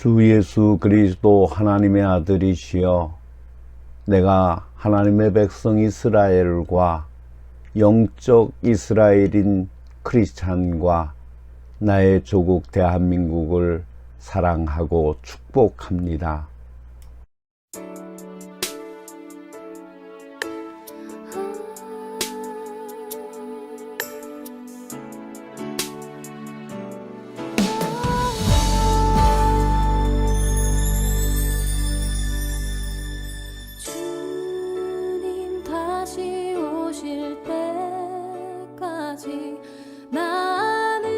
주 예수 그리스도 하나님의 아들이시여, 내가 하나님의 백성 이스라엘과 영적 이스라엘인 크리스찬과 나의 조국 대한민국을 사랑하고 축복합니다. 주님 다시 오실 때까지 나는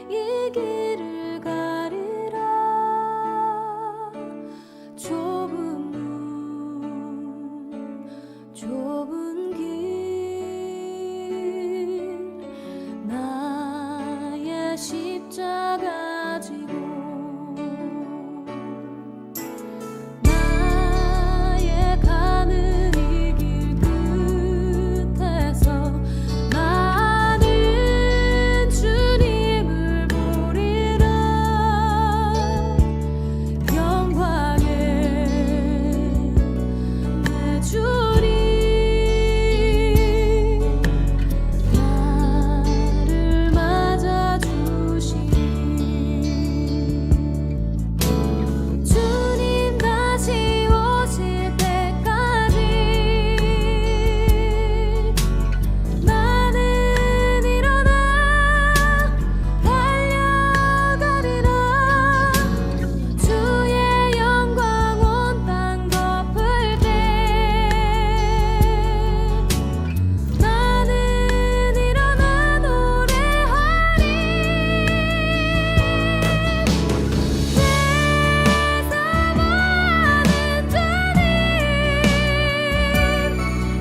이 길을 가리라. 좁은 문 좁은 길 나의 십자가 지고 나의 가는 이 길 끝에서 나는 주님을 보리라. 영광의 내 주님 나를 맞아주시니 주님 다시 오실 때까지 나는 일어나 달려가리라. 주의 영광 온 땅 덮을 때 나는 일어나 노래하리. 내 사모하는 주님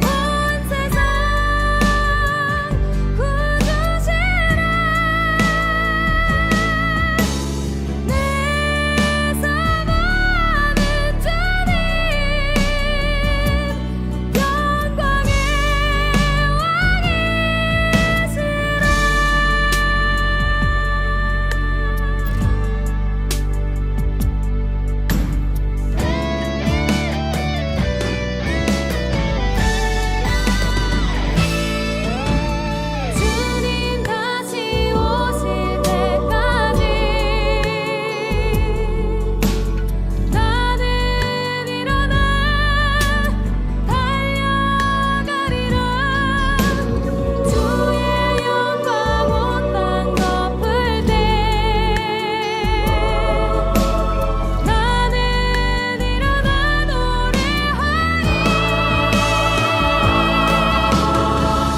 온 세상 구주시라. 내 사모하는 주님 영광의 주님 다시 오실 때까지 나는 일어나 달려가리라. 주의 영광 온 땅 덮을 때 나는 일어나 노래하리.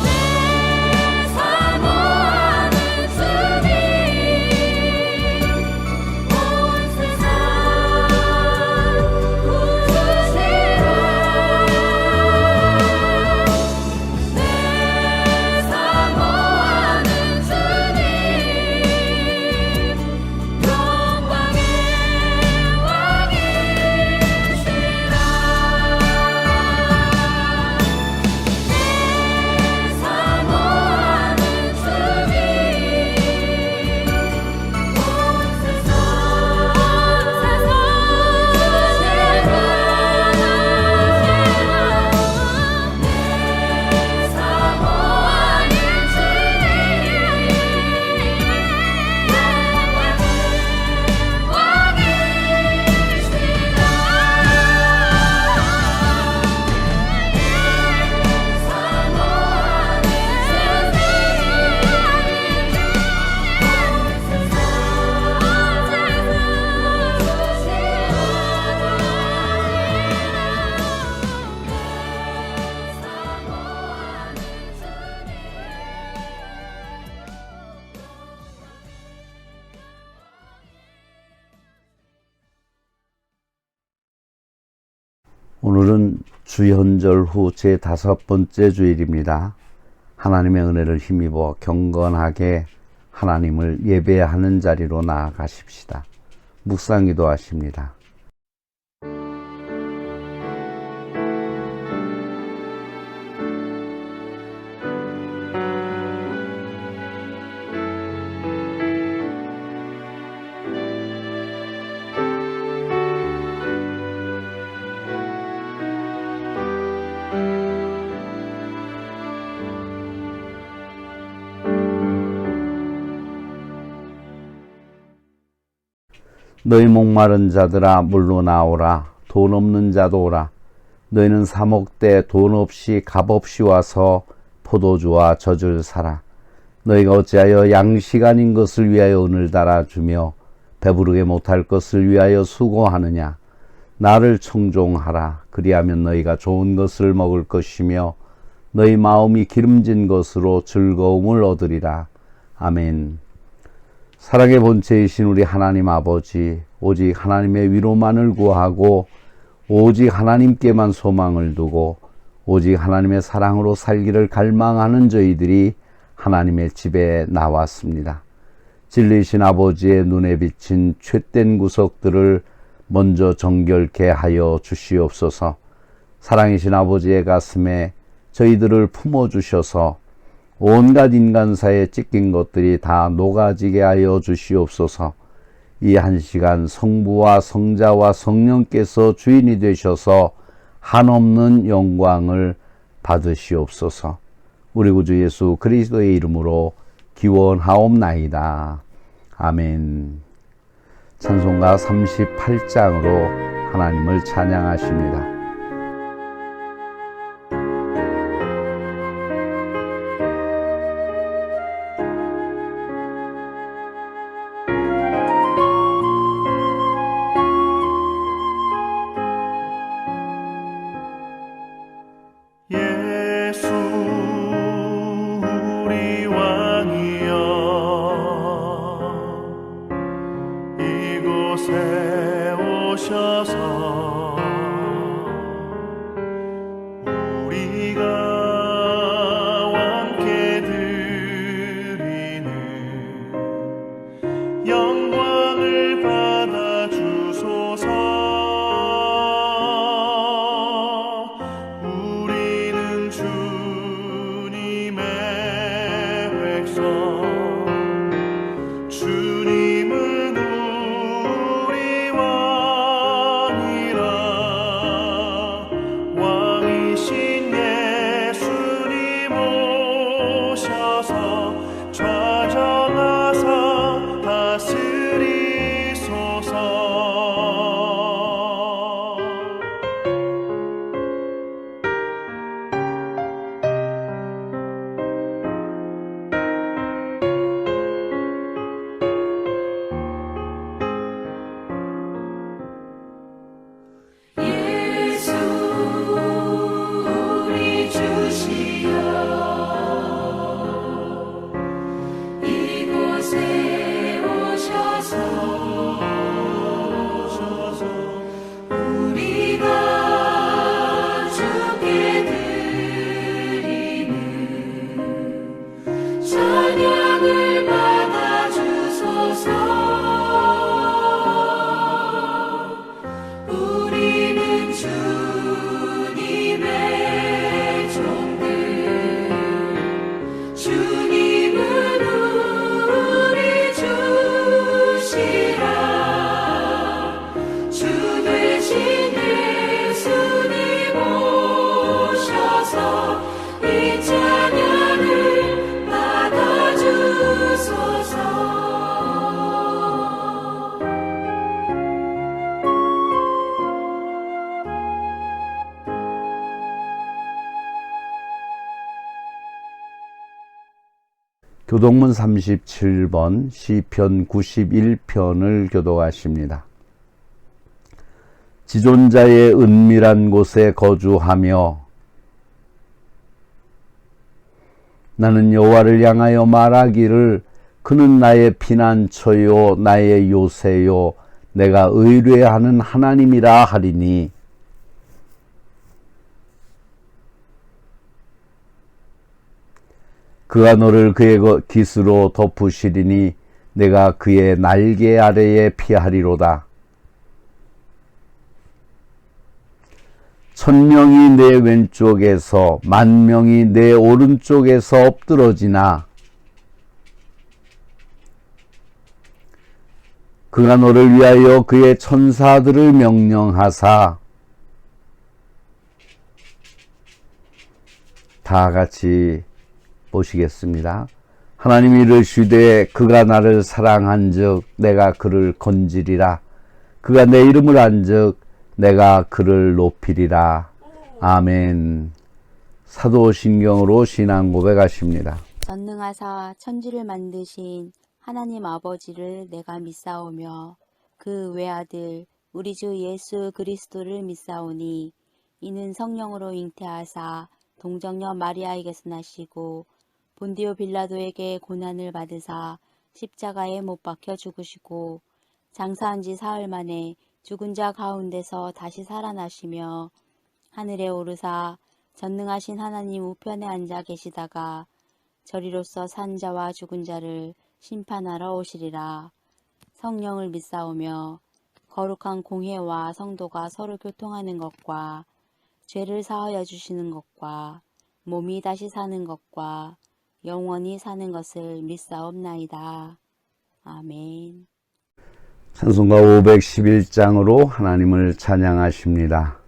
내 사모하는 주님 온 세상 구주시라. 내 사모하는 주님 영광의 왕이시라. 내 사모하는 주님 온 세상 오늘은 주현절 후 제5번째 주일입니다. 하나님의 은혜를 힘입어 경건하게 하나님을 예배하는 자리로 나아가십시다. 묵상기도 하십니다. 너희 목마른 자들아 물로 나오라. 돈 없는 자도 오라. 너희는 사먹되 돈 없이 값 없이 와서 포도주와 젖을 사라. 너희가 어찌하여 양식 아닌 것을 위하여 은을 달아주며 배부르게 못할 것을 위하여 수고하느냐. 나를 청종하라. 그리하면 너희가 좋은 것을 먹을 것이며 너희 마음이 기름진 것으로 즐거움을 얻으리라. 아멘. 사랑의 본체이신 우리 하나님 아버지, 오직 하나님의 위로만을 구하고 오직 하나님께만 소망을 두고 오직 하나님의 사랑으로 살기를 갈망하는 저희들이 하나님의 집에 나왔습니다. 진리이신 아버지의 눈에 비친 죗된 구석들을 먼저 정결케 하여 주시옵소서. 사랑이신 아버지의 가슴에 저희들을 품어주셔서 온갖 인간사에 찢긴 것들이 다 녹아지게 하여 주시옵소서. 이 한 시간 성부와 성자와 성령께서 주인이 되셔서 한없는 영광을 받으시옵소서. 우리 구주 예수 그리스도의 이름으로 기원하옵나이다. 아멘. 찬송가 38장으로 하나님을 찬양하십니다. 예수 우리 왕이여 이곳에 오셔서 우리가 함께 드리는 영광을 받아 주소서. 우리는 주님의 백성, 주님은 우리 왕이라. 왕이신 예수님 오셔서 좌정하사 다스리소서. 예수 우리 주시여 이곳에 오셔서 우리가 주께 드리는 찬양을 받아 주소서. 우리는 주님의 종들, 주님은 우리 주시라. 주 되신 예수님 오셔서 이 찬양을 받아 주소서. 교동문 37번 시편 91편을 교독하십니다. 지존자의 은밀한 곳에 거주하며 나는 여호와를 향하여 말하기를 그는 나의 피난처요 나의 요새요 내가 의뢰하는 하나님이라 하리니. 그가 너를 그의 깃으로 덮으시리니 내가 그의 날개 아래에 피하리로다. 1000명이 내 왼쪽에서 10,000명이 내 오른쪽에서 엎드러지나 그가 너를 위하여 그의 천사들을 명령하사. 다 같이 보시겠습니다. 하나님이 이르시되 그가 나를 사랑한즉 내가 그를 건지리라. 그가 내 이름을 안즉 내가 그를 높이리라. 아멘. 사도신경으로 신앙 고백하십니다. 전능하사 천지를 만드신 하나님 아버지를 내가 믿사오며 그 외아들 우리 주 예수 그리스도를 믿사오니 이는 성령으로 잉태하사 동정녀 마리아에게서 나시고 본디오 빌라도에게 고난을 받으사 십자가에 못 박혀 죽으시고 장사한 지 사흘 만에 죽은 자 가운데서 다시 살아나시며 하늘에 오르사 전능하신 하나님 우편에 앉아 계시다가 저리로서 산 자와 죽은 자를 심판하러 오시리라. 성령을 믿사오며 거룩한 공회와 성도가 서로 교통하는 것과 죄를 사하여 주시는 것과 몸이 다시 사는 것과 영원히 사는 것을 믿사옵나이다. 아멘. 찬송가 511장으로 하나님을 찬양하십니다.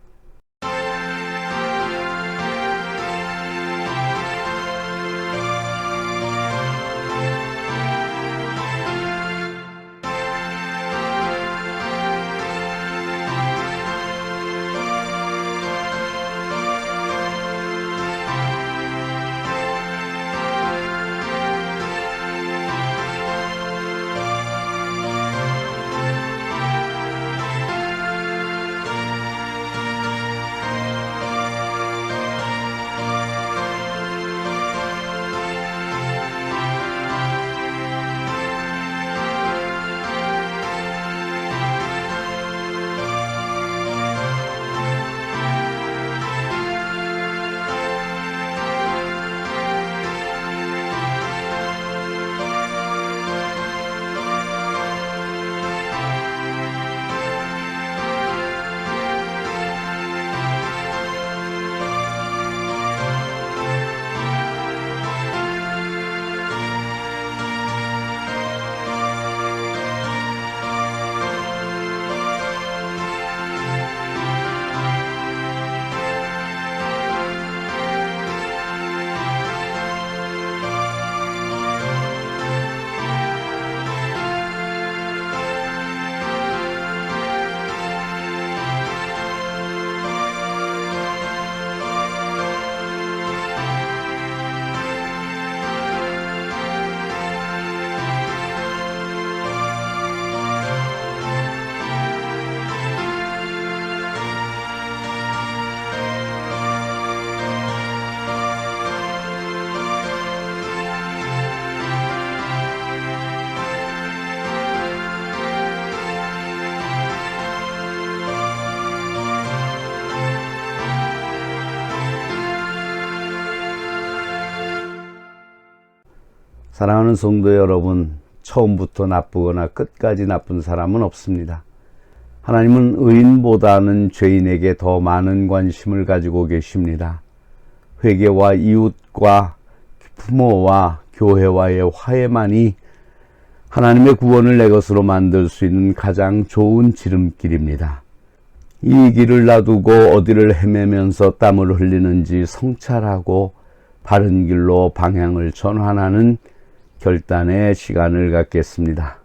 사랑하는 성도 여러분, 처음부터 나쁘거나 끝까지 나쁜 사람은 없습니다. 하나님은 의인보다는 죄인에게 더 많은 관심을 가지고 계십니다. 회개와 이웃과 부모와 교회와의 화해만이 하나님의 구원을 내 것으로 만들 수 있는 가장 좋은 지름길입니다. 이 길을 놔두고 어디를 헤매면서 땀을 흘리는지 성찰하고 바른 길로 방향을 전환하는 결단의 시간을 갖겠습니다.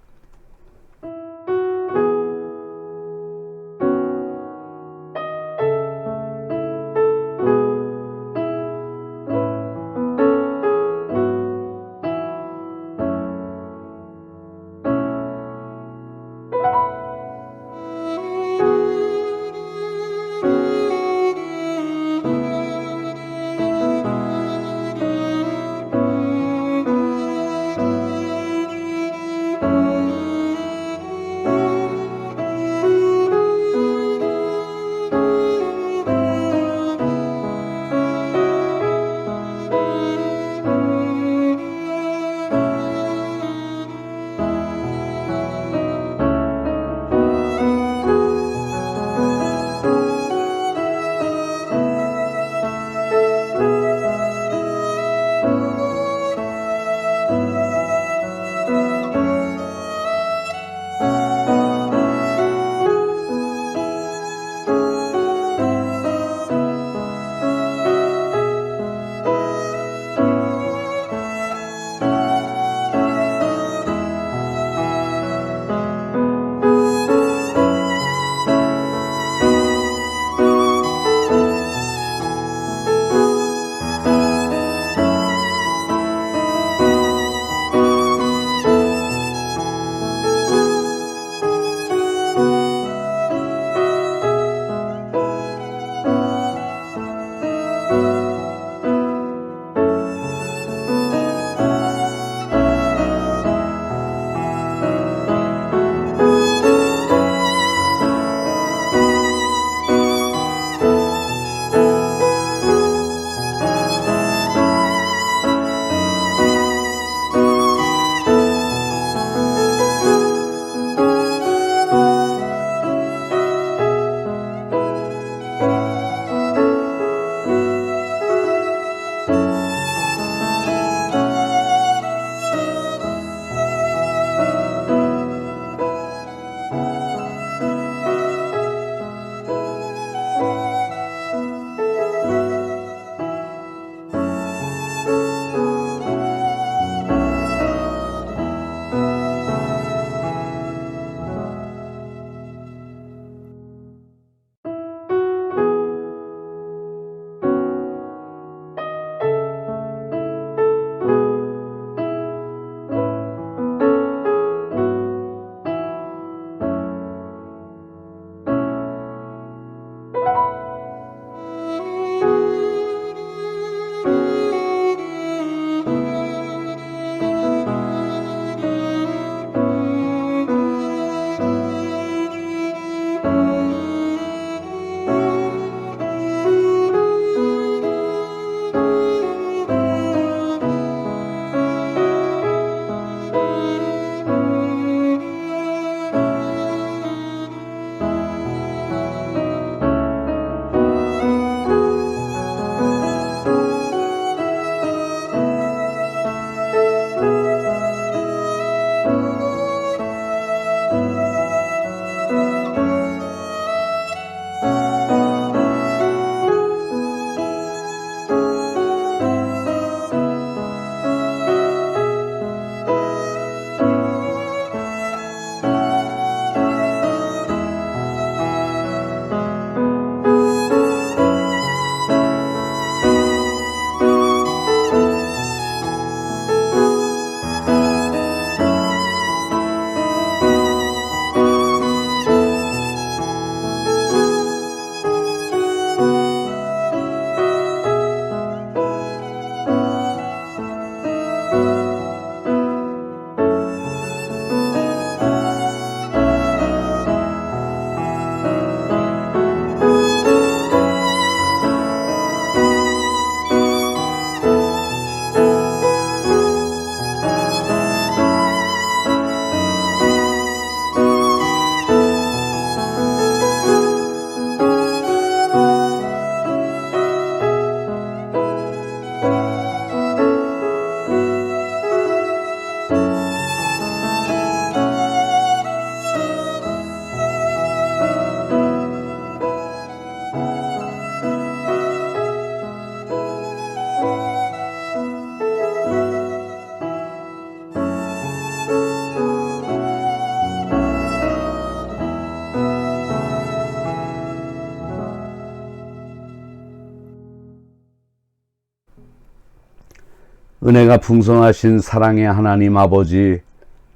은혜가 풍성하신 사랑의 하나님 아버지,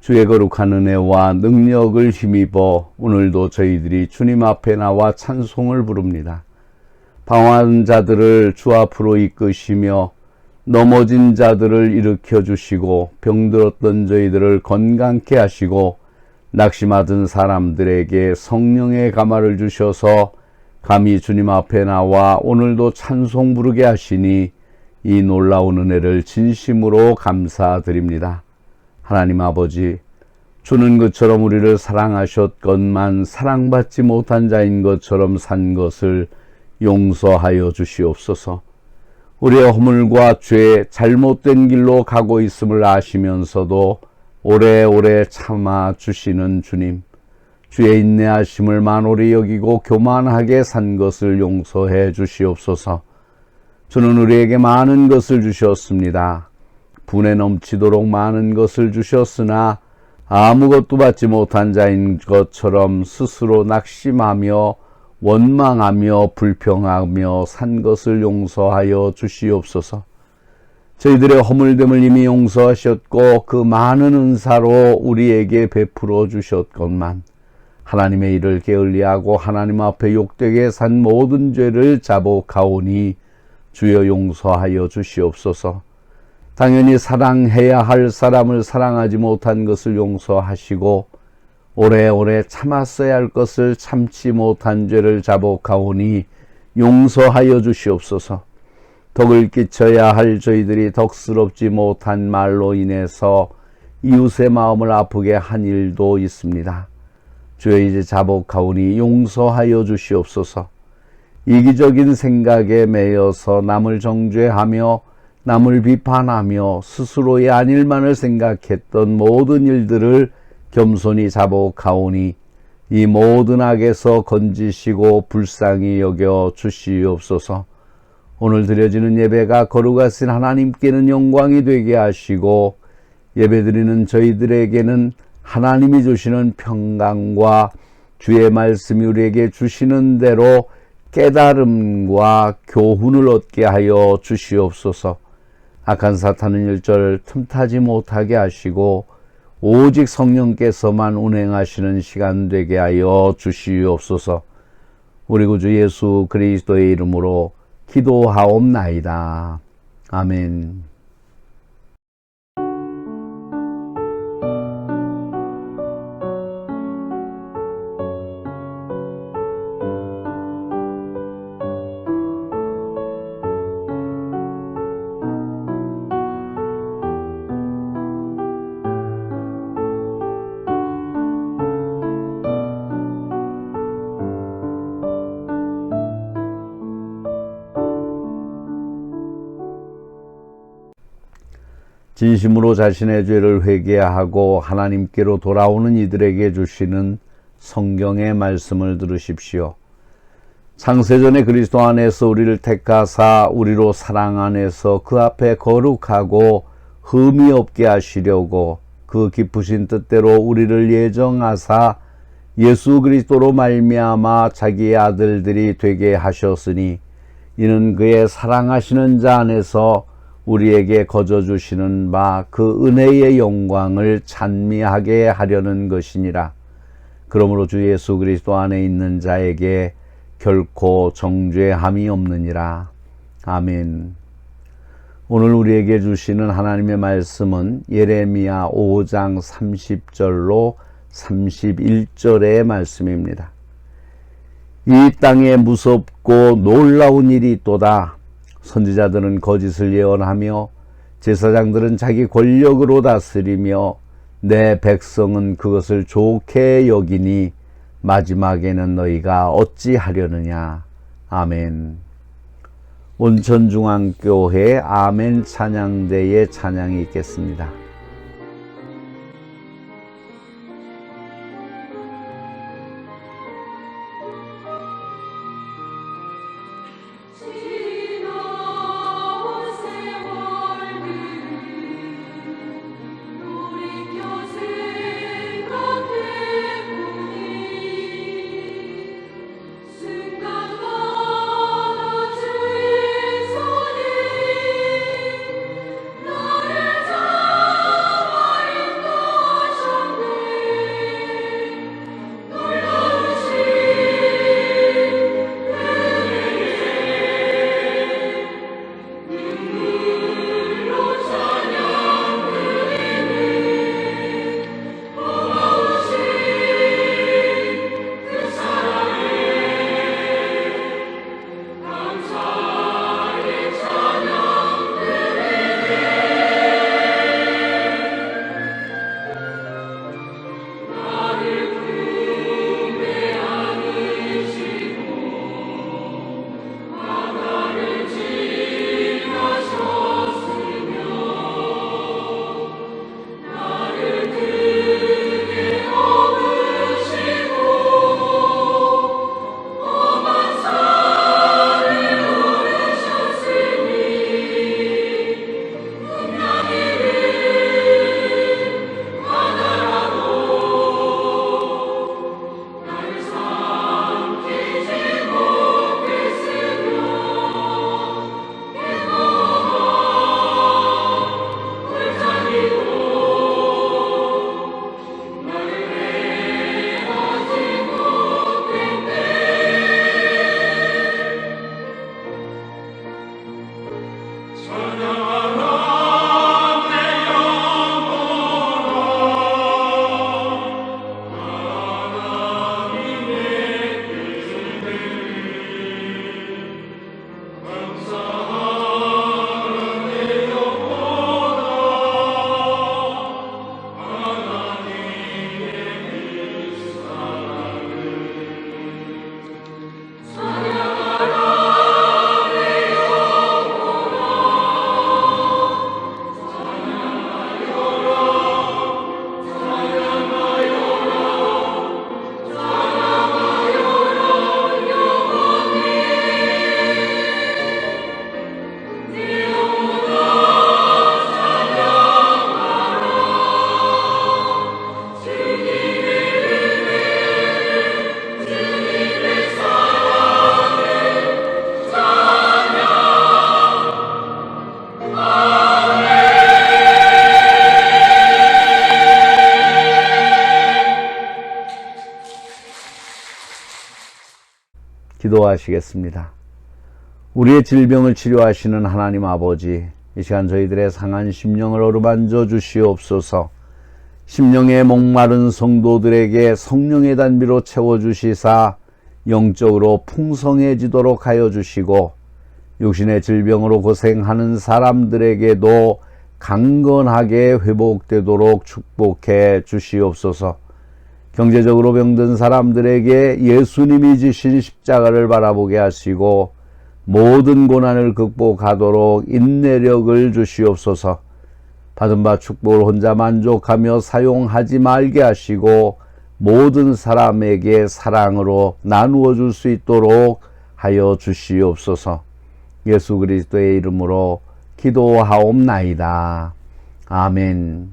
주의 거룩한 은혜와 능력을 힘입어 오늘도 저희들이 주님 앞에 나와 찬송을 부릅니다. 방황한 자들을 주 앞으로 이끄시며 넘어진 자들을 일으켜 주시고 병들었던 저희들을 건강케 하시고 낙심하던 사람들에게 성령의 가마를 주셔서 감히 주님 앞에 나와 오늘도 찬송 부르게 하시니 이 놀라운 은혜를 진심으로 감사드립니다. 하나님 아버지, 주는 그처럼 우리를 사랑하셨건만 사랑받지 못한 자인 것처럼 산 것을 용서하여 주시옵소서. 우리의 허물과 죄, 잘못된 길로 가고 있음을 아시면서도 오래오래 참아 주시는 주님, 주의 인내하심을 만홀히 여기고 교만하게 산 것을 용서해 주시옵소서. 주는 우리에게 많은 것을 주셨습니다. 분에 넘치도록 많은 것을 주셨으나 아무것도 받지 못한 자인 것처럼 스스로 낙심하며 원망하며 불평하며 산 것을 용서하여 주시옵소서. 저희들의 허물됨을 이미 용서하셨고 그 많은 은사로 우리에게 베풀어 주셨건만 하나님의 일을 게을리하고 하나님 앞에 욕되게 산 모든 죄를 자복하오니 주여 용서하여 주시옵소서. 당연히 사랑해야 할 사람을 사랑하지 못한 것을 용서하시고 오래오래 참았어야 할 것을 참지 못한 죄를 자복하오니 용서하여 주시옵소서. 덕을 끼쳐야 할 저희들이 덕스럽지 못한 말로 인해서 이웃의 마음을 아프게 한 일도 있습니다. 주여 이제 자복하오니 용서하여 주시옵소서. 이기적인 생각에 매여서 남을 정죄하며 남을 비판하며 스스로의 아닐만을 생각했던 모든 일들을 겸손히 자복하오니 이 모든 악에서 건지시고 불쌍히 여겨 주시옵소서. 오늘 드려지는 예배가 거룩하신 하나님께는 영광이 되게 하시고 예배드리는 저희들에게는 하나님이 주시는 평강과 주의 말씀이 우리에게 주시는 대로 깨달음과 교훈을 얻게 하여 주시옵소서. 악한 사탄은 일절 틈타지 못하게 하시고 오직 성령께서만 운행하시는 시간 되게 하여 주시옵소서. 우리 구주 예수 그리스도의 이름으로 기도하옵나이다. 아멘. 진심으로 자신의 죄를 회개하고 하나님께로 돌아오는 이들에게 주시는 성경의 말씀을 들으십시오. 창세전에 그리스도 안에서 우리를 택하사 우리로 사랑 안에서 그 앞에 거룩하고 흠이 없게 하시려고 그 기쁘신 뜻대로 우리를 예정하사 예수 그리스도로 말미암아 자기의 아들들이 되게 하셨으니 이는 그의 사랑하시는 자 안에서 우리에게 거저 주시는 바 그 은혜의 영광을 찬미하게 하려는 것이니라. 그러므로 주 예수 그리스도 안에 있는 자에게 결코 정죄함이 없느니라. 아멘. 오늘 우리에게 주시는 하나님의 말씀은 예레미야 5장 30절로 31절의 말씀입니다. 이 땅에 무섭고 놀라운 일이 있도다. 선지자들은 거짓을 예언하며 제사장들은 자기 권력으로 다스리며 내 백성은 그것을 좋게 여기니 마지막에는 너희가 어찌하려느냐. 아멘. 온천중앙교회 아멘 찬양대의 찬양이 있겠습니다. 순간마다 주의 손이 기도하시겠습니다. 우리의 질병을 치료하시는 하나님 아버지, 이 시간 저희들의 상한 심령을 어루만져 주시옵소서. 심령의 목마른 성도들에게 성령의 단비로 채워주시사 영적으로 풍성해지도록 하여 주시고, 육신의 질병으로 고생하는 사람들에게도 강건하게 회복되도록 축복해 주시옵소서. 경제적으로 병든 사람들에게 예수님이 지신 십자가를 바라보게 하시고 모든 고난을 극복하도록 인내력을 주시옵소서. 받은 바 축복을 혼자 만족하며 사용하지 말게 하시고 모든 사람에게 사랑으로 나누어 줄 수 있도록 하여 주시옵소서. 예수 그리스도의 이름으로 기도하옵나이다. 아멘.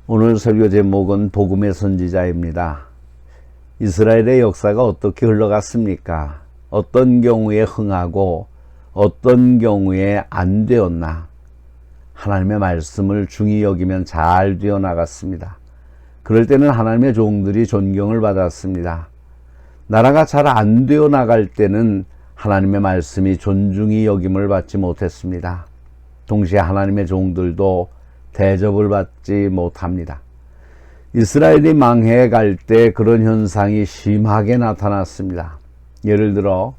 오늘 설교 제목은 복음의 선지자입니다. 이스라엘의 역사가 어떻게 흘러갔습니까? 어떤 경우에 흥하고 어떤 경우에 안 되었나? 하나님의 말씀을 중히 여기면 잘 되어나갔습니다. 그럴 때는 하나님의 종들이 존경을 받았습니다. 나라가 잘 안 되어나갈 때는 하나님의 말씀이 존중이 여김을 받지 못했습니다. 동시에 하나님의 종들도 대접을 받지 못합니다. 이스라엘이 망해갈 때 그런 현상이 심하게 나타났습니다. 예를 들어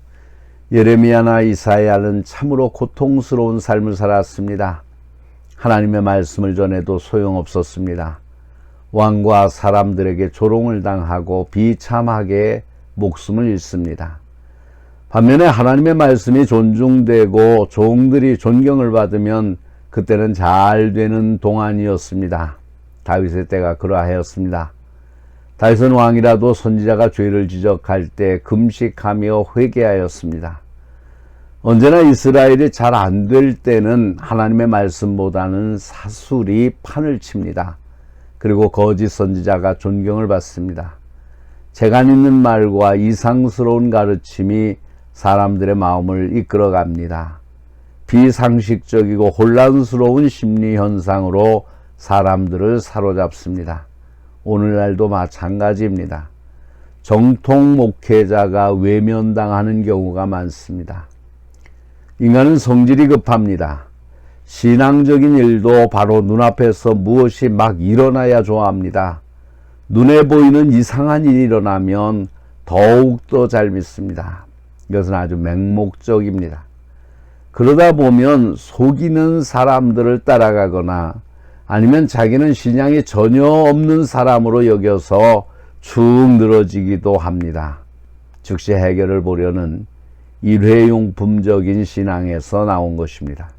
예레미야나 이사야는 참으로 고통스러운 삶을 살았습니다. 하나님의 말씀을 전해도 소용없었습니다. 왕과 사람들에게 조롱을 당하고 비참하게 목숨을 잃습니다. 반면에 하나님의 말씀이 존중되고 종들이 존경을 받으면 그때는 잘 되는 동안이었습니다. 다윗의 때가 그러하였습니다. 다윗은 왕이라도 선지자가 죄를 지적할 때 금식하며 회개하였습니다. 언제나 이스라엘이 잘 안 될 때는 하나님의 말씀보다는 사술이 판을 칩니다. 그리고 거짓 선지자가 존경을 받습니다. 재간 있는 말과 이상스러운 가르침이 사람들의 마음을 이끌어갑니다. 비상식적이고 혼란스러운 심리 현상으로 사람들을 사로잡습니다. 오늘날도 마찬가지입니다. 정통 목회자가 외면당하는 경우가 많습니다. 인간은 성질이 급합니다. 신앙적인 일도 바로 눈앞에서 무엇이 막 일어나야 좋아합니다. 눈에 보이는 이상한 일이 일어나면 더욱더 잘 믿습니다. 이것은 아주 맹목적입니다. 그러다 보면 속이는 사람들을 따라가거나 아니면 자기는 신앙이 전혀 없는 사람으로 여겨서 축 늘어지기도 합니다. 즉시 해결을 보려는 일회용품적인 신앙에서 나온 것입니다.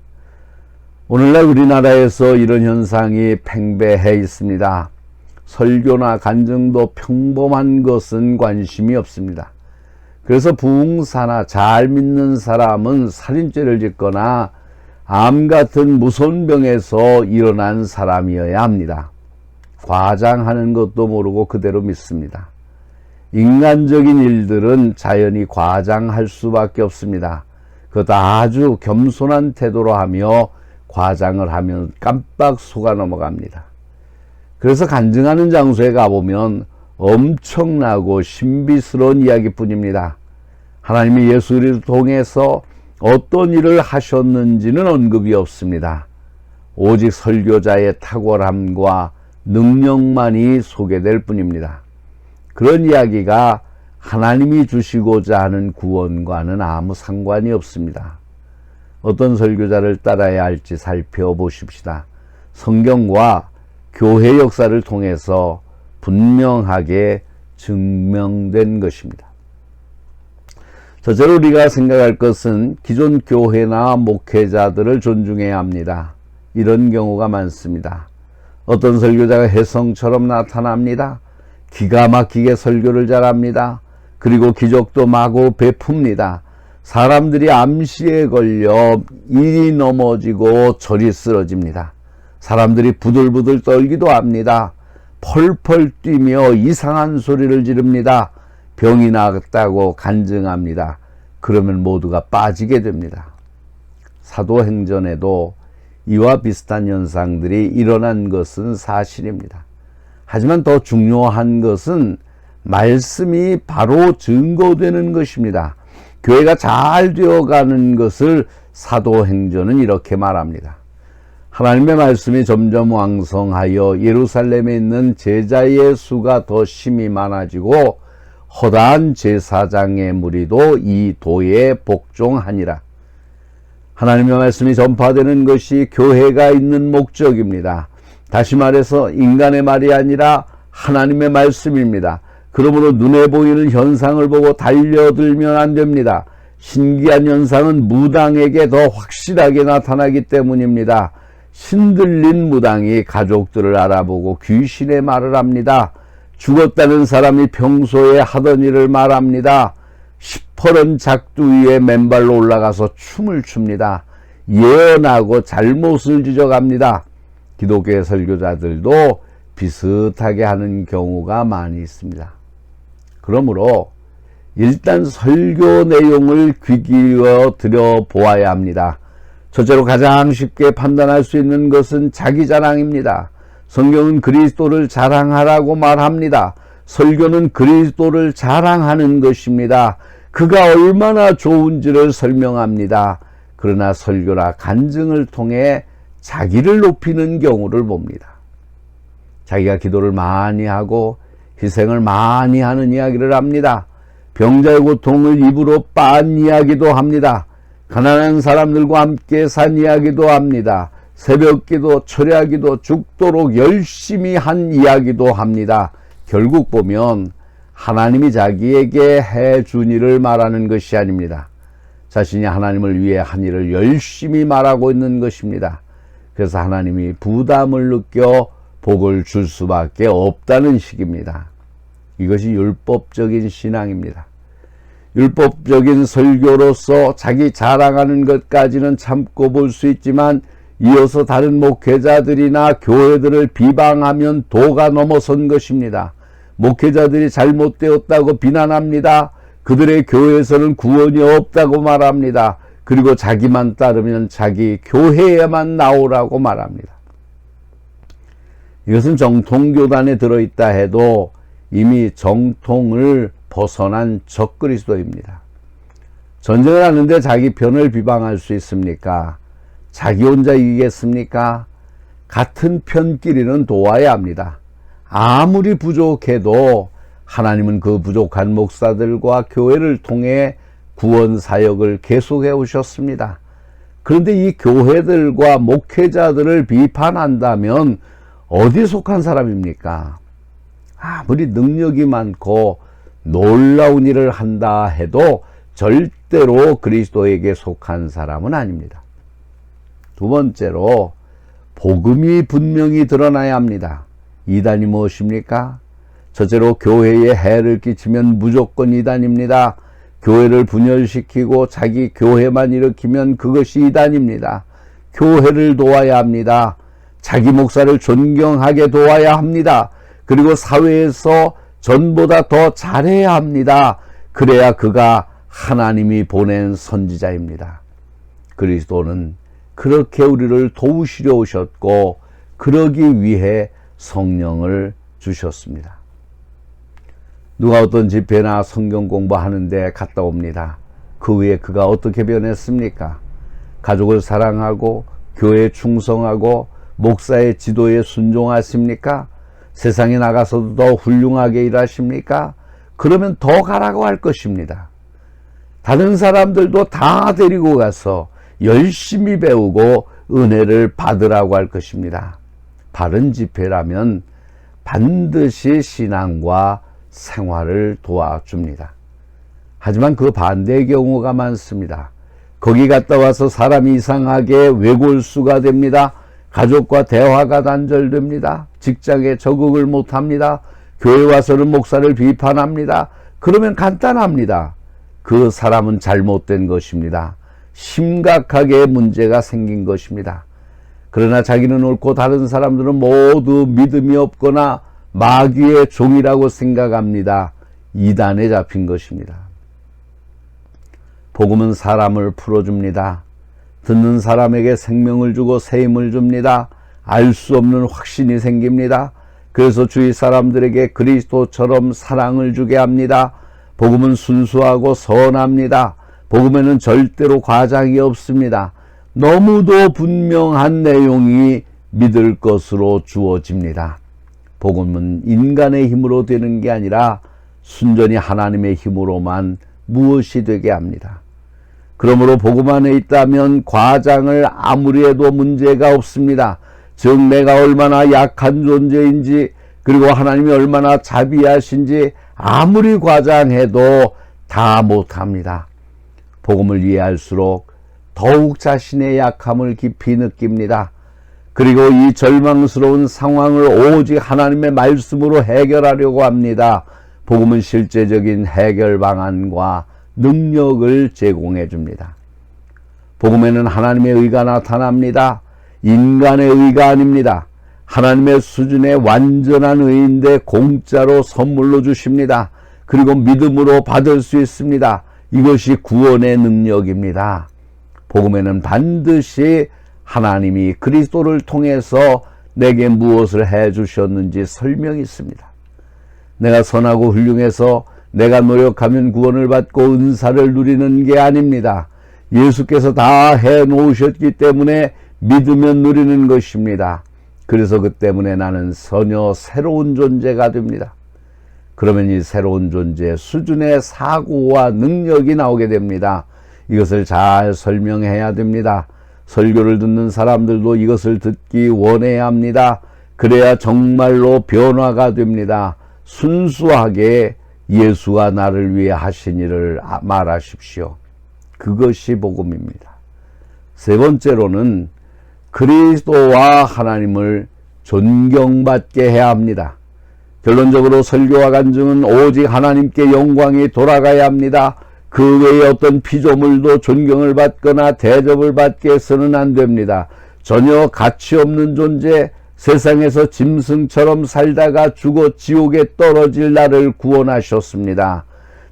오늘날 우리나라에서 이런 현상이 팽배해 있습니다. 설교나 간증도 평범한 것은 관심이 없습니다. 그래서 부흥사나 잘 믿는 사람은 살인죄를 짓거나 암 같은 무서운 병에서 일어난 사람이어야 합니다. 과장하는 것도 모르고 그대로 믿습니다. 인간적인 일들은 자연히 과장할 수밖에 없습니다. 그것도 아주 겸손한 태도로 하며 과장을 하면 깜빡 속아 넘어갑니다. 그래서 간증하는 장소에 가보면 엄청나고 신비스러운 이야기뿐입니다. 하나님이 예수 그리스도를 통해서 어떤 일을 하셨는지는 언급이 없습니다. 오직 설교자의 탁월함과 능력만이 소개될 뿐입니다. 그런 이야기가 하나님이 주시고자 하는 구원과는 아무 상관이 없습니다. 어떤 설교자를 따라야 할지 살펴보십시다. 성경과 교회 역사를 통해서 분명하게 증명된 것입니다. 첫째로 우리가 생각할 것은 기존 교회나 목회자들을 존중해야 합니다. 이런 경우가 많습니다. 어떤 설교자가 혜성처럼 나타납니다. 기가 막히게 설교를 잘합니다. 그리고 기적도 마구 베풉니다. 사람들이 암시에 걸려 이리 넘어지고 저리 쓰러집니다. 사람들이 부들부들 떨기도 합니다. 펄펄 뛰며 이상한 소리를 지릅니다. 병이 나았다고 간증합니다. 그러면 모두가 빠지게 됩니다. 사도행전에도 이와 비슷한 현상들이 일어난 것은 사실입니다. 하지만 더 중요한 것은 말씀이 바로 증거되는 것입니다. 교회가 잘 되어가는 것을 사도행전은 이렇게 말합니다. 하나님의 말씀이 점점 왕성하여 예루살렘에 있는 제자의 수가 더 심히 많아지고 허다한 제사장의 무리도 이 도에 복종하니라. 하나님의 말씀이 전파되는 것이 교회가 있는 목적입니다. 다시 말해서 인간의 말이 아니라 하나님의 말씀입니다. 그러므로 눈에 보이는 현상을 보고 달려들면 안 됩니다. 신기한 현상은 무당에게 더 확실하게 나타나기 때문입니다. 신들린 무당이 가족들을 알아보고 귀신의 말을 합니다. 죽었다는 사람이 평소에 하던 일을 말합니다. 시퍼런 작두 위에 맨발로 올라가서 춤을 춥니다. 예언하고 잘못을 지적합니다. 기독교의 설교자들도 비슷하게 하는 경우가 많이 있습니다. 그러므로 일단 설교 내용을 귀 기울여 들여보아야 합니다. 첫째로 가장 쉽게 판단할 수 있는 것은 자기 자랑입니다. 성경은 그리스도를 자랑하라고 말합니다. 설교는 그리스도를 자랑하는 것입니다. 그가 얼마나 좋은지를 설명합니다. 그러나 설교라 간증을 통해 자기를 높이는 경우를 봅니다. 자기가 기도를 많이 하고 희생을 많이 하는 이야기를 합니다. 병자의 고통을 입으로 빤 이야기도 합니다. 가난한 사람들과 함께 산 이야기도 합니다. 새벽기도, 철야기도 죽도록 열심히 한 이야기도 합니다. 결국 보면 하나님이 자기에게 해준 일을 말하는 것이 아닙니다. 자신이 하나님을 위해 한 일을 열심히 말하고 있는 것입니다. 그래서 하나님이 부담을 느껴 복을 줄 수밖에 없다는 식입니다. 이것이 율법적인 신앙입니다. 율법적인 설교로서 자기 자랑하는 것까지는 참고 볼 수 있지만 이어서 다른 목회자들이나 교회들을 비방하면 도가 넘어선 것입니다. 목회자들이 잘못되었다고 비난합니다. 그들의 교회에서는 구원이 없다고 말합니다. 그리고 자기만 따르면 자기 교회에만 나오라고 말합니다. 이것은 정통교단에 들어있다 해도 이미 정통을 벗어난 적그리스도입니다. 전쟁을 하는데 자기 편을 비방할 수 있습니까? 자기 혼자 이기겠습니까? 같은 편끼리는 도와야 합니다. 아무리 부족해도 하나님은 그 부족한 목사들과 교회를 통해 구원 사역을 계속해 오셨습니다. 그런데 이 교회들과 목회자들을 비판한다면 어디에 속한 사람입니까? 아무리 능력이 많고 놀라운 일을 한다 해도 절대로 그리스도에게 속한 사람은 아닙니다. 두 번째로 복음이 분명히 드러나야 합니다. 이단이 무엇입니까? 첫째로 교회에 해를 끼치면 무조건 이단입니다. 교회를 분열시키고 자기 교회만 일으키면 그것이 이단입니다. 교회를 도와야 합니다. 자기 목사를 존경하게 도와야 합니다. 그리고 사회에서 전보다 더 잘해야 합니다. 그래야 그가 하나님이 보낸 선지자입니다. 그리스도는 그렇게 우리를 도우시려 오셨고 그러기 위해 성령을 주셨습니다. 누가 어떤 집회나 성경 공부하는데 갔다 옵니다. 그 후에 그가 어떻게 변했습니까? 가족을 사랑하고 교회에 충성하고 목사의 지도에 순종하십니까? 세상에 나가서도 더 훌륭하게 일하십니까? 그러면 더 가라고 할 것입니다. 다른 사람들도 다 데리고 가서 열심히 배우고 은혜를 받으라고 할 것입니다. 바른 집회라면 반드시 신앙과 생활을 도와줍니다. 하지만 그 반대의 경우가 많습니다. 거기 갔다 와서 사람이 이상하게 외골수가 됩니다. 가족과 대화가 단절됩니다. 직장에 적응을 못합니다. 교회 와서는 목사를 비판합니다. 그러면 간단합니다. 그 사람은 잘못된 것입니다. 심각하게 문제가 생긴 것입니다. 그러나 자기는 옳고 다른 사람들은 모두 믿음이 없거나 마귀의 종이라고 생각합니다. 이단에 잡힌 것입니다. 복음은 사람을 풀어줍니다. 듣는 사람에게 생명을 주고 새 힘을 줍니다. 알 수 없는 확신이 생깁니다. 그래서 주위 사람들에게 그리스도처럼 사랑을 주게 합니다. 복음은 순수하고 선합니다. 복음에는 절대로 과장이 없습니다. 너무도 분명한 내용이 믿을 것으로 주어집니다. 복음은 인간의 힘으로 되는 게 아니라 순전히 하나님의 힘으로만 무엇이 되게 합니다. 그러므로 복음 안에 있다면 과장을 아무리 해도 문제가 없습니다. 즉 내가 얼마나 약한 존재인지 그리고 하나님이 얼마나 자비하신지 아무리 과장해도 다 못합니다. 복음을 이해할수록 더욱 자신의 약함을 깊이 느낍니다. 그리고 이 절망스러운 상황을 오직 하나님의 말씀으로 해결하려고 합니다. 복음은 실제적인 해결 방안과 능력을 제공해 줍니다. 복음에는 하나님의 의가 나타납니다. 인간의 의가 아닙니다. 하나님의 수준의 완전한 의인데 공짜로 선물로 주십니다. 그리고 믿음으로 받을 수 있습니다. 이것이 구원의 능력입니다. 복음에는 반드시 하나님이 그리스도를 통해서 내게 무엇을 해 주셨는지 설명이 있습니다. 내가 선하고 훌륭해서 내가 노력하면 구원을 받고 은사를 누리는 게 아닙니다. 예수께서 다 해 놓으셨기 때문에 믿으면 누리는 것입니다. 그래서 그 때문에 나는 전혀 새로운 존재가 됩니다. 그러면 이 새로운 존재의 수준의 사고와 능력이 나오게 됩니다. 이것을 잘 설명해야 됩니다. 설교를 듣는 사람들도 이것을 듣기 원해야 합니다. 그래야 정말로 변화가 됩니다. 순수하게 예수가 나를 위해 하신 일을 말하십시오. 그것이 복음입니다. 세 번째로는 그리스도와 하나님을 존경받게 해야 합니다. 결론적으로 설교와 간증은 오직 하나님께 영광이 돌아가야 합니다. 그 외에 어떤 피조물도 존경을 받거나 대접을 받게 해서는 안 됩니다. 전혀 가치 없는 존재, 세상에서 짐승처럼 살다가 죽어 지옥에 떨어질 나를 구원하셨습니다.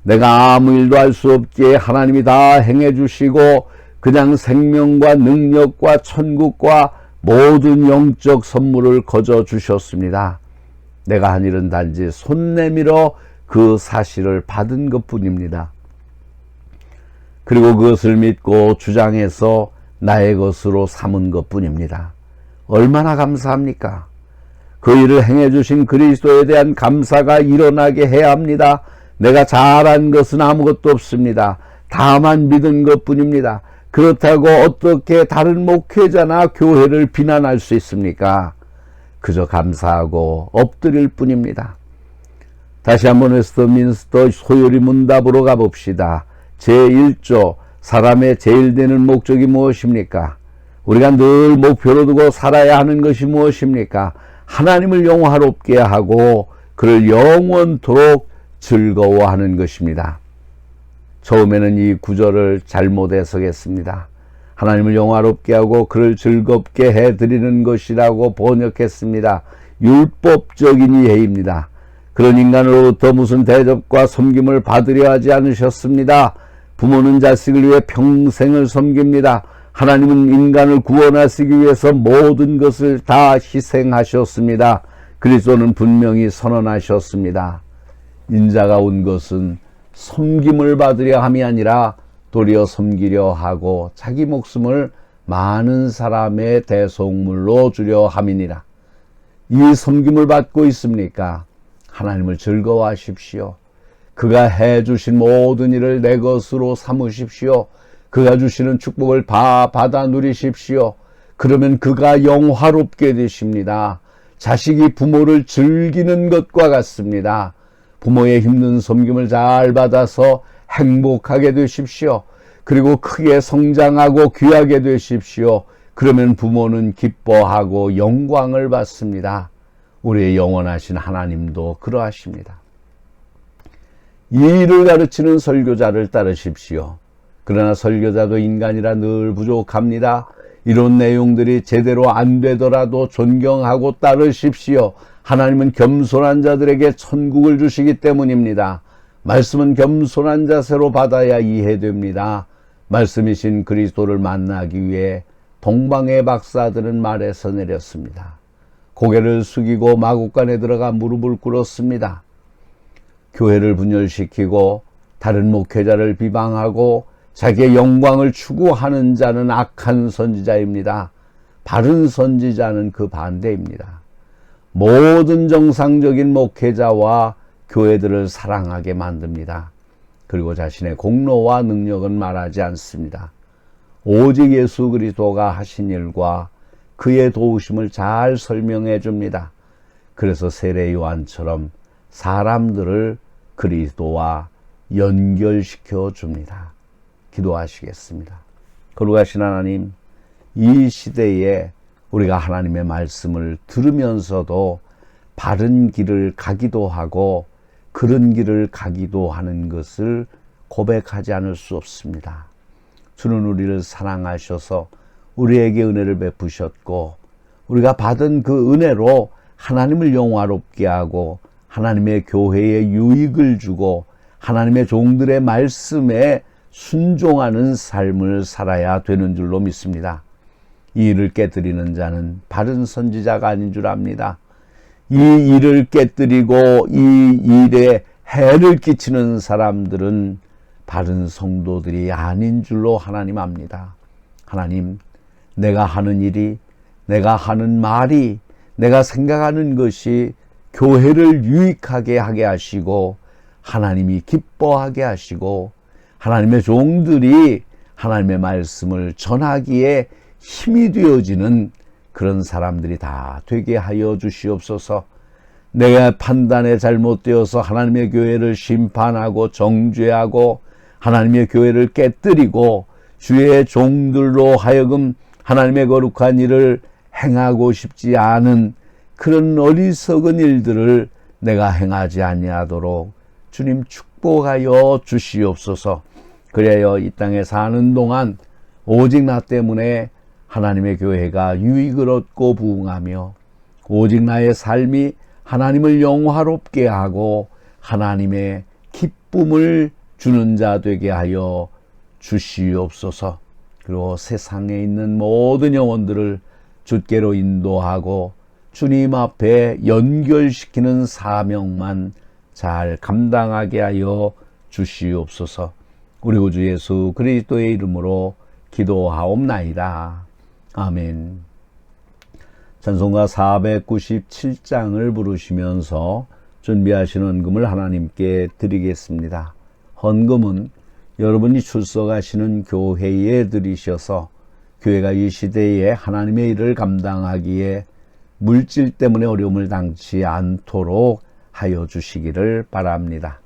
내가 아무 일도 할 수 없기에 하나님이 다 행해 주시고 그냥 생명과 능력과 천국과 모든 영적 선물을 거저 주셨습니다. 내가 한 일은 단지 손 내밀어 그 사실을 받은 것뿐입니다. 그리고 그것을 믿고 주장해서 나의 것으로 삼은 것뿐입니다. 얼마나 감사합니까? 그 일을 행해 주신 그리스도에 대한 감사가 일어나게 해야 합니다. 내가 잘한 것은 아무것도 없습니다. 다만 믿은 것뿐입니다. 그렇다고 어떻게 다른 목회자나 교회를 비난할 수 있습니까? 그저 감사하고 엎드릴 뿐입니다. 다시 한번 웨스트민스터 소요리 문답으로 가봅시다. 제1조 사람의 제일 되는 목적이 무엇입니까? 우리가 늘 목표로 두고 살아야 하는 것이 무엇입니까? 하나님을 영화롭게 하고 그를 영원토록 즐거워하는 것입니다. 처음에는 이 구절을 잘못 해석했습니다. 하나님을 영화롭게 하고 그를 즐겁게 해드리는 것이라고 번역했습니다. 율법적인 이해입니다. 그런 인간으로부터 무슨 대접과 섬김을 받으려 하지 않으셨습니다. 부모는 자식을 위해 평생을 섬깁니다. 하나님은 인간을 구원하시기 위해서 모든 것을 다 희생하셨습니다. 그리스도는 분명히 선언하셨습니다. 인자가 온 것은 섬김을 받으려 함이 아니라 도리어 섬기려 하고 자기 목숨을 많은 사람의 대속물로 주려 함이니라. 이 섬김을 받고 있습니까? 하나님을 즐거워하십시오. 그가 해주신 모든 일을 내 것으로 삼으십시오. 그가 주시는 축복을 다 받아 누리십시오. 그러면 그가 영화롭게 되십니다. 자식이 부모를 즐기는 것과 같습니다. 부모의 힘든 섬김을 잘 받아서 행복하게 되십시오. 그리고 크게 성장하고 귀하게 되십시오. 그러면 부모는 기뻐하고 영광을 받습니다. 우리의 영원하신 하나님도 그러하십니다. 이 일을 가르치는 설교자를 따르십시오. 그러나 설교자도 인간이라 늘 부족합니다. 이런 내용들이 제대로 안 되더라도 존경하고 따르십시오. 하나님은 겸손한 자들에게 천국을 주시기 때문입니다. 말씀은 겸손한 자세로 받아야 이해됩니다. 말씀이신 그리스도를 만나기 위해 동방의 박사들은 말에서 내렸습니다. 고개를 숙이고 마국간에 들어가 무릎을 꿇었습니다. 교회를 분열시키고 다른 목회자를 비방하고 자기의 영광을 추구하는 자는 악한 선지자입니다. 바른 선지자는 그 반대입니다. 모든 정상적인 목회자와 교회들을 사랑하게 만듭니다. 그리고 자신의 공로와 능력은 말하지 않습니다. 오직 예수 그리스도가 하신 일과 그의 도우심을 잘 설명해 줍니다. 그래서 세례 요한처럼 사람들을 그리스도와 연결시켜 줍니다. 기도하시겠습니다. 거룩하신 하나님, 이 시대에 우리가 하나님의 말씀을 들으면서도 바른 길을 가기도 하고 그런 길을 가기도 하는 것을 고백하지 않을 수 없습니다. 주는 우리를 사랑하셔서 우리에게 은혜를 베푸셨고 우리가 받은 그 은혜로 하나님을 영화롭게 하고 하나님의 교회에 유익을 주고 하나님의 종들의 말씀에 순종하는 삶을 살아야 되는 줄로 믿습니다. 이 일을 깨뜨리는 자는 바른 선지자가 아닌 줄 압니다. 이 일을 깨뜨리고 이 일에 해를 끼치는 사람들은 바른 성도들이 아닌 줄로 하나님 압니다. 하나님, 내가 하는 일이, 내가 하는 말이, 내가 생각하는 것이 교회를 유익하게 하게 하시고 하나님이 기뻐하게 하시고 하나님의 종들이 하나님의 말씀을 전하기에 힘이 되어지는 그런 사람들이 다 되게 하여 주시옵소서. 내가 판단에 잘못되어서 하나님의 교회를 심판하고 정죄하고 하나님의 교회를 깨뜨리고 주의 종들로 하여금 하나님의 거룩한 일을 행하고 싶지 않은 그런 어리석은 일들을 내가 행하지 아니하도록 주님 축복하여 주시옵소서. 그래야 이 땅에 사는 동안 오직 나 때문에 하나님의 교회가 유익을 얻고 부흥하며 오직 나의 삶이 하나님을 영화롭게 하고 하나님의 기쁨을 주는 자 되게 하여 주시옵소서. 그리고 세상에 있는 모든 영혼들을 주께로 인도하고 주님 앞에 연결시키는 사명만 잘 감당하게 하여 주시옵소서. 우리 구주 예수 그리스도의 이름으로 기도하옵나이다. 아멘. 찬송가 497장을 부르시면서 준비하신 헌금을 하나님께 드리겠습니다. 헌금은 여러분이 출석하시는 교회에 드리셔서 교회가 이 시대에 하나님의 일을 감당하기에 물질 때문에 어려움을 당치 않도록 하여 주시기를 바랍니다.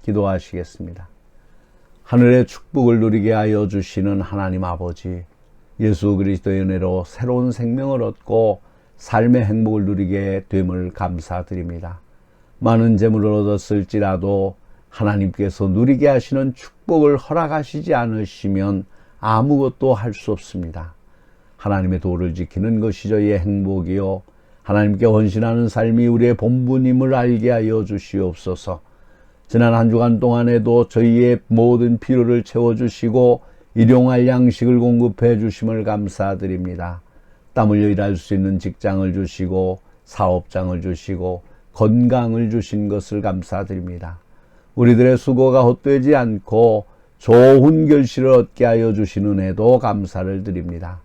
기도하시겠습니다. 하늘의 축복을 누리게 하여 주시는 하나님 아버지, 예수 그리스도의 은혜로 새로운 생명을 얻고 삶의 행복을 누리게 됨을 감사드립니다. 많은 재물을 얻었을지라도 하나님께서 누리게 하시는 축복을 허락하시지 않으시면 아무것도 할 수 없습니다. 하나님의 도를 지키는 것이 저희의 행복이요, 하나님께 헌신하는 삶이 우리의 본분임을 알게 하여 주시옵소서. 지난 한 주간 동안에도 저희의 모든 필요를 채워주시고 일용할 양식을 공급해 주심을 감사드립니다. 땀 흘려 일할 수 있는 직장을 주시고 사업장을 주시고 건강을 주신 것을 감사드립니다. 우리들의 수고가 헛되지 않고 좋은 결실을 얻게 하여 주신 은혜도 감사를 드립니다.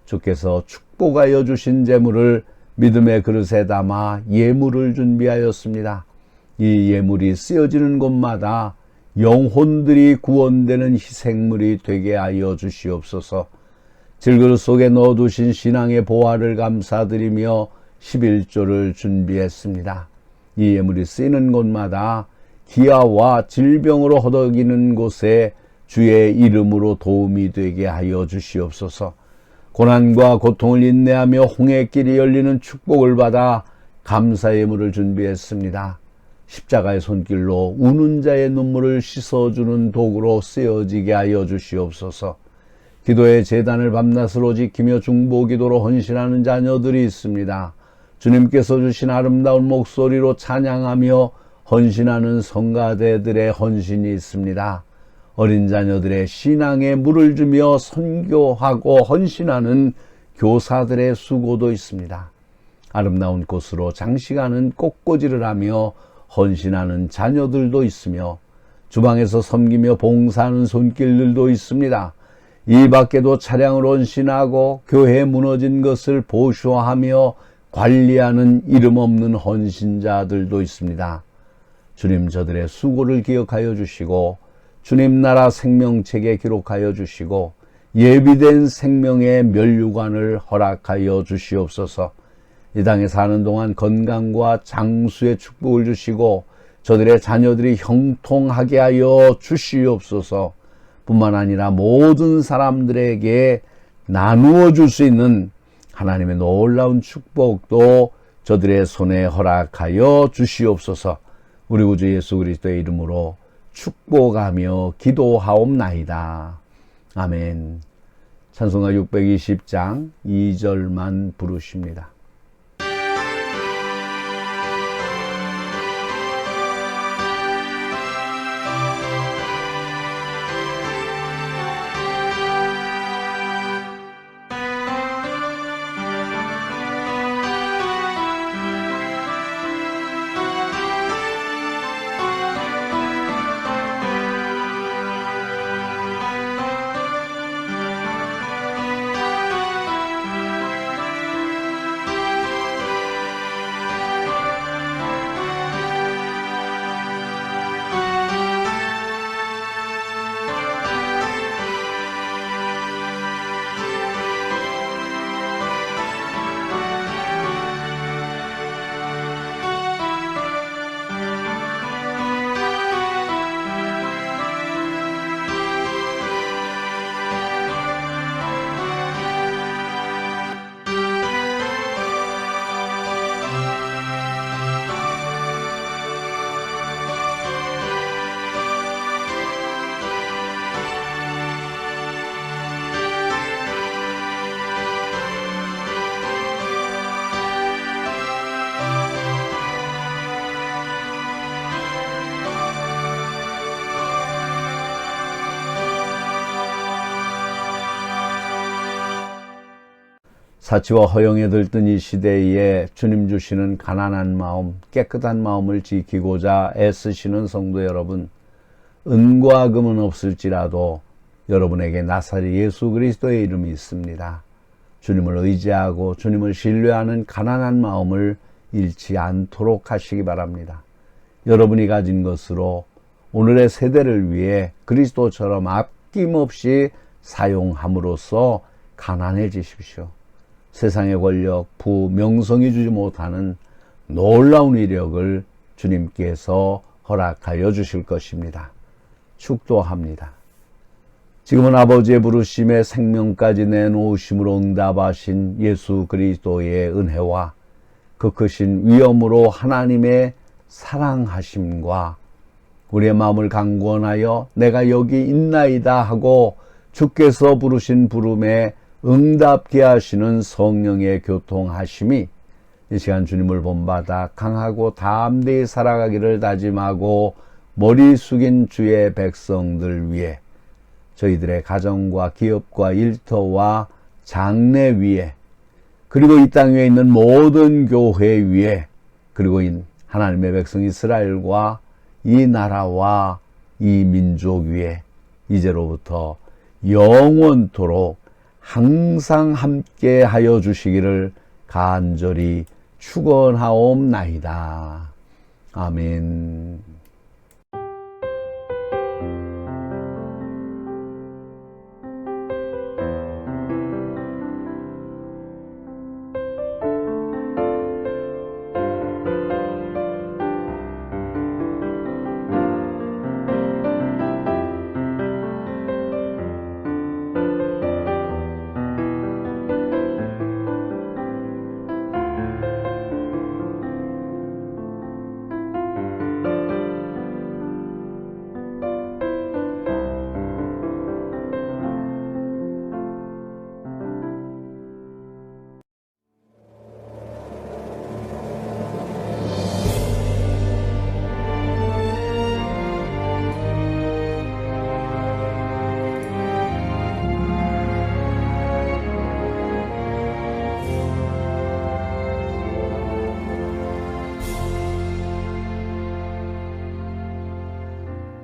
주께서 축복하여 주신 재물을 믿음의 그릇에 담아 예물을 준비하였습니다. 이 예물이 쓰여지는 곳마다 영혼들이 구원되는 희생물이 되게 하여 주시옵소서. 질그릇 속에 넣어두신 신앙의 보화를 감사드리며 11조를 준비했습니다. 이 예물이 쓰이는 곳마다 기아와 질병으로 허덕이는 곳에 주의 이름으로 도움이 되게 하여 주시옵소서. 고난과 고통을 인내하며 홍해길이 열리는 축복을 받아 감사 예물을 준비했습니다. 십자가의 손길로 우는 자의 눈물을 씻어주는 도구로 쓰여지게 하여 주시옵소서. 기도의 제단을 밤낮으로 지키며 중보기도로 헌신하는 자녀들이 있습니다. 주님께서 주신 아름다운 목소리로 찬양하며 헌신하는 성가대들의 헌신이 있습니다. 어린 자녀들의 신앙에 물을 주며 선교하고 헌신하는 교사들의 수고도 있습니다. 아름다운 꽃으로 장식하는 꽃꽂이를 하며 헌신하는 자녀들도 있으며 주방에서 섬기며 봉사하는 손길들도 있습니다. 이 밖에도 차량을 헌신하고 교회에 무너진 것을 보수하며 관리하는 이름 없는 헌신자들도 있습니다. 주님, 저들의 수고를 기억하여 주시고 주님 나라 생명책에 기록하여 주시고 예비된 생명의 면류관을 허락하여 주시옵소서. 이 땅에 사는 동안 건강과 장수의 축복을 주시고 저들의 자녀들이 형통하게 하여 주시옵소서. 뿐만 아니라 모든 사람들에게 나누어 줄 수 있는 하나님의 놀라운 축복도 저들의 손에 허락하여 주시옵소서. 우리 구주 예수 그리스도의 이름으로 축복하며 기도하옵나이다. 아멘. 찬송가 620장 2절만 부르십니다. 사치와 허영에 들뜬 이 시대에 주님 주시는 가난한 마음, 깨끗한 마음을 지키고자 애쓰시는 성도 여러분, 은과 금은 없을지라도 여러분에게 나사렛 예수 그리스도의 이름이 있습니다. 주님을 의지하고 주님을 신뢰하는 가난한 마음을 잃지 않도록 하시기 바랍니다. 여러분이 가진 것으로 오늘의 세대를 위해 그리스도처럼 아낌없이 사용함으로써 가난해지십시오. 세상의 권력, 부, 명성이 주지 못하는 놀라운 위력을 주님께서 허락하여 주실 것입니다. 축도합니다. 지금은 아버지의 부르심에 생명까지 내놓으심으로 응답하신 예수 그리스도의 은혜와 그 크신 위엄으로 하나님의 사랑하심과 우리의 마음을 강권하여 내가 여기 있나이다 하고 주께서 부르신 부름에 응답케 하시는 성령의 교통하심이 이 시간 주님을 본받아 강하고 담대히 살아가기를 다짐하고 머리 숙인 주의 백성들 위해 저희들의 가정과 기업과 일터와 장래 위에 그리고 이 땅 위에 있는 모든 교회 위에 그리고 하나님의 백성 이스라엘과 이 나라와 이 민족 위에 이제로부터 영원토록 항상 함께 하여 주시기를 간절히 축원하옵나이다. 아멘.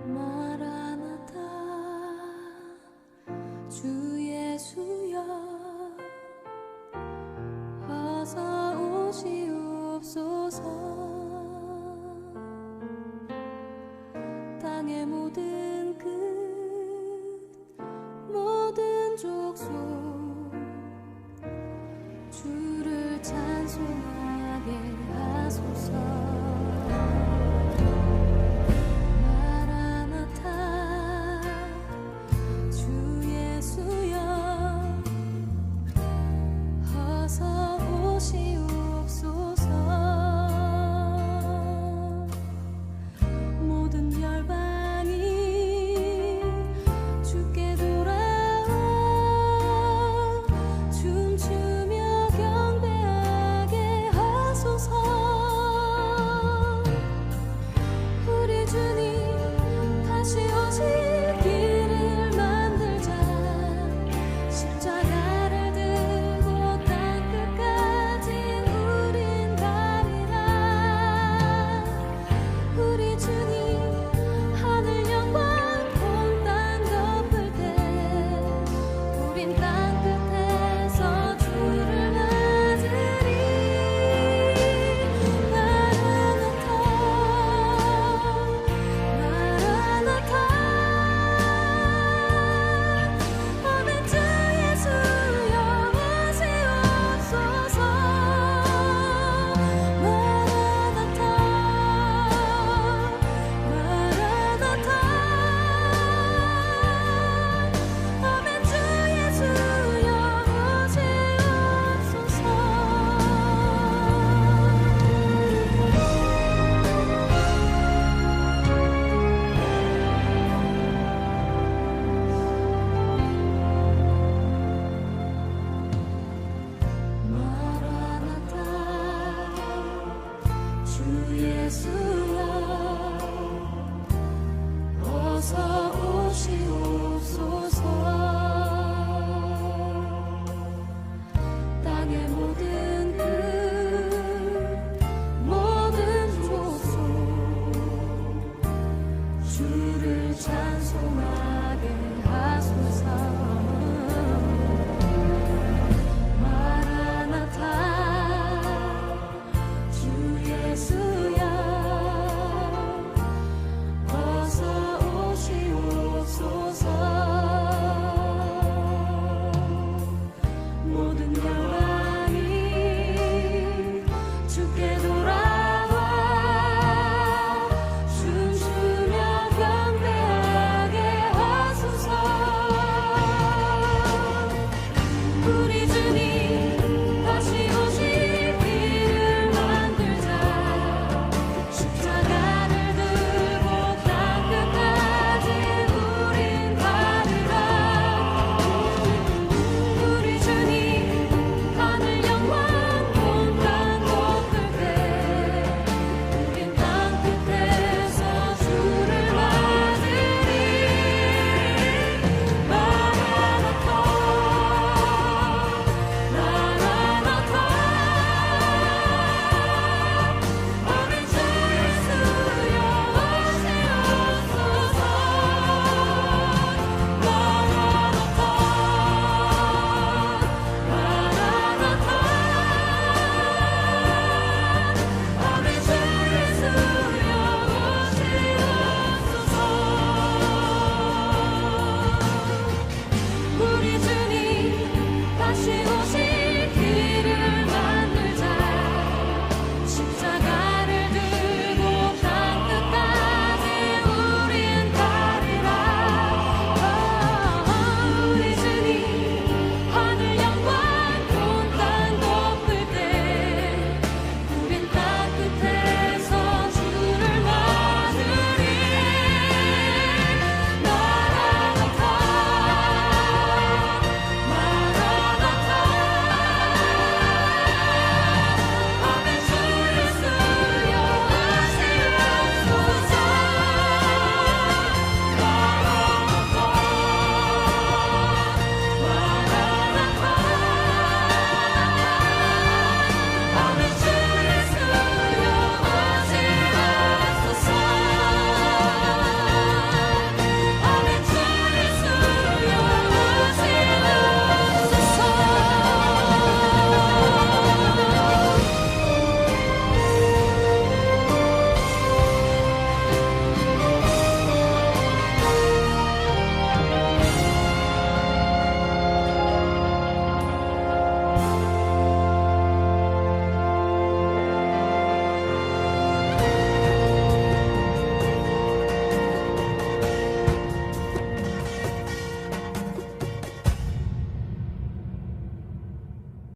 마라나타 주 예수여 어서 오시옵소서 땅의 모든